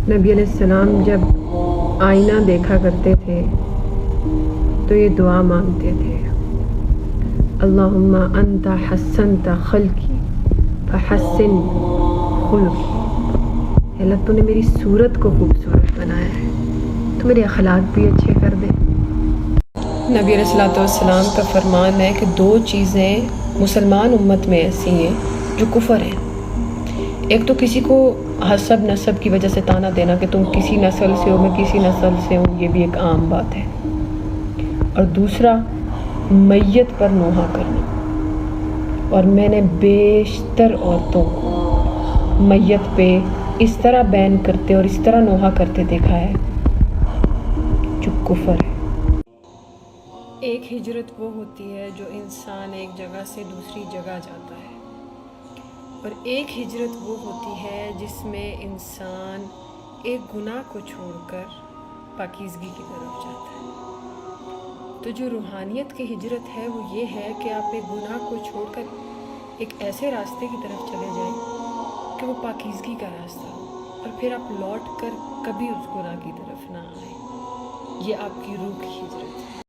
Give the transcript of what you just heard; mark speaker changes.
Speaker 1: نبی علیہ السلام جب آئینہ دیکھا کرتے تھے تو یہ دعا مانگتے تھے، اللہم انت حسنت خلقی فحسن خلقی، اللہ تو نے میری صورت کو خوبصورت بنایا ہے تو میرے اخلاق بھی اچھے کر دے۔ نبی علیہ السلام کا فرمان ہے کہ دو چیزیں مسلمان امت میں ایسی ہیں جو کفر ہیں۔ ایک تو کسی کو حسب نسب کی وجہ سے طعنہ دینا کہ تم کسی نسل سے ہو، میں کسی نسل سے ہوں، یہ بھی ایک عام بات ہے۔ اور دوسرا میت پر نوحہ کرنا، اور میں نے بیشتر عورتوں کو میت پہ اس طرح بین کرتے اور اس طرح نوحہ کرتے دیکھا ہے جو کفر ہے۔ ایک ہجرت وہ ہوتی ہے جو انسان ایک جگہ سے دوسری جگہ جاتا ہے، اور ایک ہجرت وہ ہوتی ہے جس میں انسان ایک گناہ کو چھوڑ کر پاکیزگی کی طرف جاتا ہے۔ تو جو روحانیت کی ہجرت ہے وہ یہ ہے کہ آپ ایک گناہ کو چھوڑ کر ایک ایسے راستے کی طرف چلے جائیں کہ وہ پاکیزگی کا راستہ ہو، اور پھر آپ لوٹ کر کبھی اس گناہ کی طرف نہ آئیں۔ یہ آپ کی روح کی ہجرت ہے۔